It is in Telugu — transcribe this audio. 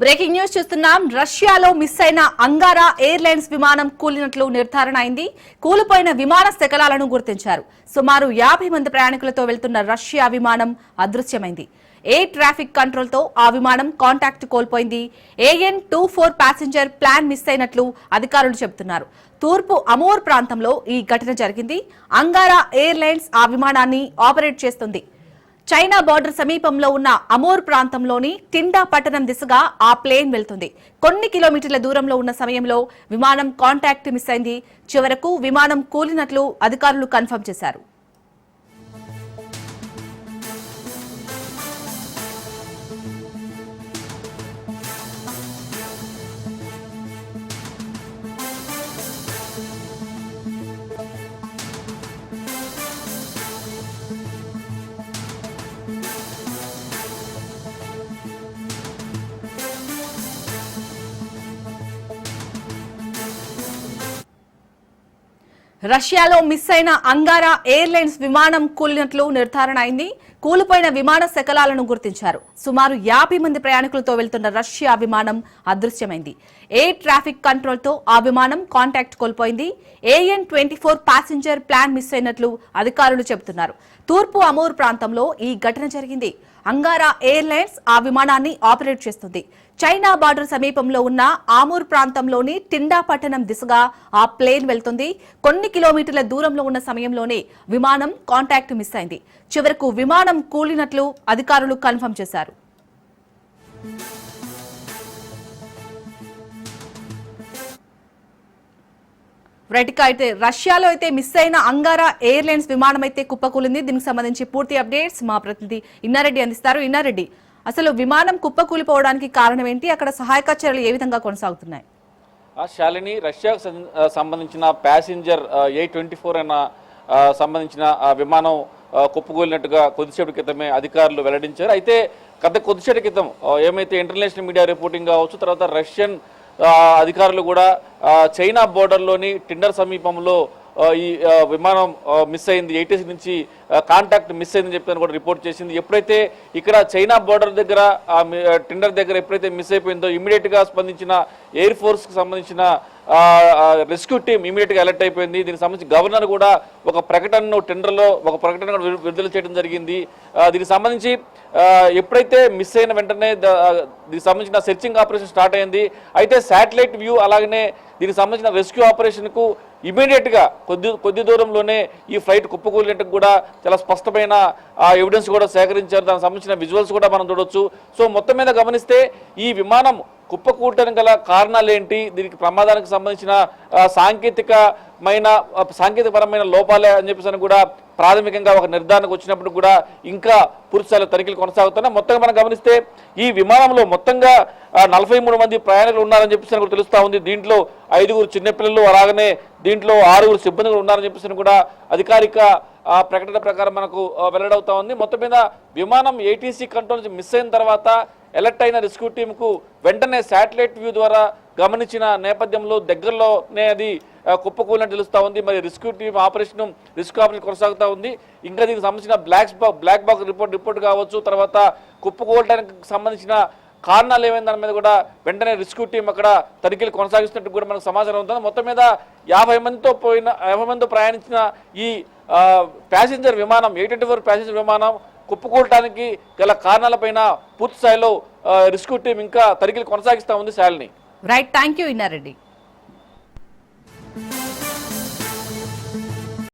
బ్రేకింగ్ న్యూస్ చూస్తున్నాం. రష్యాలో మిస్ అయిన అంగారా ఎయిర్లైన్స్ విమానం కూలినట్లు నిర్ధారణ అయింది. కూలిపోయిన విమాన శకలాలను గుర్తించారు. సుమారు 50 మంది ప్రయాణికులతో వెళ్తున్న రష్యా విమానం అదృశ్యమైంది. ఎయిర్ ట్రాఫిక్ కంట్రోల్ తో ఆ విమానం కాంటాక్ట్ కోల్పోయింది. AN24 ప్యాసింజర్ ప్లాన్ మిస్ అయినట్లు అధికారులు చెబుతున్నారు. తూర్పు అమోర్ ప్రాంతంలో ఈ ఘటన జరిగింది. అంగారా ఎయిర్లైన్స్ ఆ విమానాన్ని ఆపరేట్ చేస్తుంది. చైనా బార్డర్ సమీపంలో ఉన్న అమోర్ ప్రాంతంలోని టిండా పట్టణం దిశగా ఆ ప్లేన్ వెళ్తుంది. కొన్ని కిలోమీటర్ల దూరంలో ఉన్న సమయంలో విమానం కాంటాక్ట్ మిస్ అయింది. చివరకు విమానం కూలినట్లు అధికారులు కన్ఫర్మ్ చేశారు. రష్యాలో మిస్ అయిన అంగారా ఎయిర్లైన్స్ విమానం కూలినట్లు నిర్ధారణ అయింది. కూలిపోయిన విమాన శకలాలను గుర్తించారు. సుమారు 50 మంది ప్రయాణికులతో వెళ్తున్న రష్యా విమానం అదృశ్యమైంది. ఎయిర్ ట్రాఫిక్ కంట్రోల్ తో ఆ విమానం కాంటాక్ట్ కోల్పోయింది. AN24 ప్యాసింజర్ ప్లాన్ మిస్ అయినట్లు అధికారులు చెబుతున్నారు. తూర్పు అమోర్ ప్రాంతంలో ఈ ఘటన జరిగింది. అంగారా ఎయిర్లైన్స్ ఆ విమానాన్ని ఆపరేట్ చేస్తుంది. చైనా బార్డర్ సమీపంలో ఉన్న ఆమూర్ ప్రాంతంలోని టిండా పట్టణం దిశగా ఆ ప్లేన్ వెళ్తుంది. కొన్ని కిలోమీటర్ల దూరంలో ఉన్న సమయంలోనే విమానం కాంటాక్ట్ మిస్ అయింది. చివరకు విమానం కూలినట్లు అధికారులు కన్ఫర్మ్ చేశారు. రైట్గా అయితే రష్యాలో అయితే మిస్ అయిన అంగారా ఎయిర్లైన్స్ విమానం అయితే కుప్పకూలింది. దీనికి సంబంధించి పూర్తి అప్డేట్స్ మా ప్రతినిధి ఇన్నారెడ్డి అందిస్తారు. ఇన్నారెడ్డి, అసలు విమానం కుప్పకూలిపోవడానికి కారణం ఏంటి? అక్కడ సహాయక చర్యలు ఏ విధంగా కొనసాగుతున్నాయి? శాలిని, రష్యాకు సంబంధించిన ప్యాసింజర్ A24 అన్న సంబంధించిన విమానం కుప్పకూలినట్టుగా కొద్దిసేపటి క్రితమే అధికారులు వెల్లడించారు. అయితే కొద్దిసేపటి క్రితం ఏమైతే ఇంటర్నేషనల్ మీడియా రిపోర్టింగ్ కావచ్చు, తర్వాత రష్యన్ అధికారులు కూడా చైనా బోర్డర్లోని టిండర్ సమీపంలో ఈ విమానం మిస్ అయింది, ATC నుంచి కాంటాక్ట్ మిస్ అయిందని చెప్పి కూడా రిపోర్ట్ చేసింది. ఎప్పుడైతే ఇక్కడ చైనా బోర్డర్ దగ్గర టిండర్ దగ్గర ఎప్పుడైతే మిస్ అయిపోయిందో ఇమీడియట్గా స్పందించిన ఎయిర్ ఫోర్స్కి సంబంధించిన రెస్క్యూ టీమ్ ఇమీడియట్గా అలర్ట్ అయిపోయింది. దీనికి సంబంధించి గవర్నర్ కూడా ఒక ప్రకటనను టెండర్లో ఒక ప్రకటన విడుదల చేయడం జరిగింది. దీనికి సంబంధించి ఎప్పుడైతే మిస్ అయిన వెంటనే దీనికి సంబంధించిన సెర్చింగ్ ఆపరేషన్ స్టార్ట్ అయింది. అయితే శాటిలైట్ వ్యూ అలాగనే దీనికి సంబంధించిన రెస్క్యూ ఆపరేషన్కు ఇమీడియట్గా కొద్ది దూరంలోనే ఈ ఫ్లైట్ కుప్పకూలినట్టుకు కూడా చాలా స్పష్టమైన ఎవిడెన్స్ కూడా సేకరించారు. దానికి సంబంధించిన విజువల్స్ కూడా మనం చూడొచ్చు. సో మొత్తం మీద గమనిస్తే ఈ విమానం కుప్పకూడటానికి గల కారణాలు ఏంటి, దీనికి ప్రమాదానికి సంబంధించిన సాంకేతికపరమైన లోపాలే అని చెప్పేసి కూడా ప్రాథమికంగా ఒక నిర్ధారణకు వచ్చినప్పుడు కూడా ఇంకా పూర్తిస్థాయిలో తనిఖీలు కొనసాగుతున్నాయి. మొత్తంగా మనం గమనిస్తే ఈ విమానంలో మొత్తంగా 43 మంది ప్రయాణికులు ఉన్నారని చెప్పేసి కూడా తెలుస్తూ ఉంది. దీంట్లో 5 చిన్నపిల్లలు, అలాగనే దీంట్లో 6 సిబ్బంది కూడా ఉన్నారని చెప్పేసి కూడా అధికారిక ప్రకటన ప్రకారం మనకు వెల్లడవుతా ఉంది. మొత్తం మీద విమానం ATC కంట్రోల్ నుంచి మిస్ అయిన తర్వాత అలర్ట్ అయిన రెస్క్యూ టీంకు వెంటనే శాటిలైట్ వ్యూ ద్వారా గమనించిన నేపథ్యంలో దగ్గరలోనే అది కుప్పకూలినట్టు తెలుస్తూ ఉంది. మరి రెస్క్యూ ఆపరేషన్ కొనసాగుతూ ఉంది. ఇంకా దీనికి సంబంధించిన బ్లాక్ బాక్స్ రిపోర్ట్ కావచ్చు, తర్వాత కుప్పకూలటానికి సంబంధించిన కారణాలు ఏమైంది దాని మీద కూడా వెంటనే రెస్క్యూ టీం అక్కడ తనిఖీలు కొనసాగిస్తున్నట్టు కూడా మనకు సమాచారం ఉంటుంది. మొత్తం మీద 50 మందితో ప్రయాణించిన ఈ ప్యాసింజర్ విమానం A24 ప్యాసింజర్ విమానం కుప్పకూలటానికి గల కారణాలపైన పూర్తి స్థాయిలో రెస్క్యూ టీం ఇంకా తనిఖీలు కొనసాగిస్తూ ఉంది. Shalini, right, thank you Inna Reddy.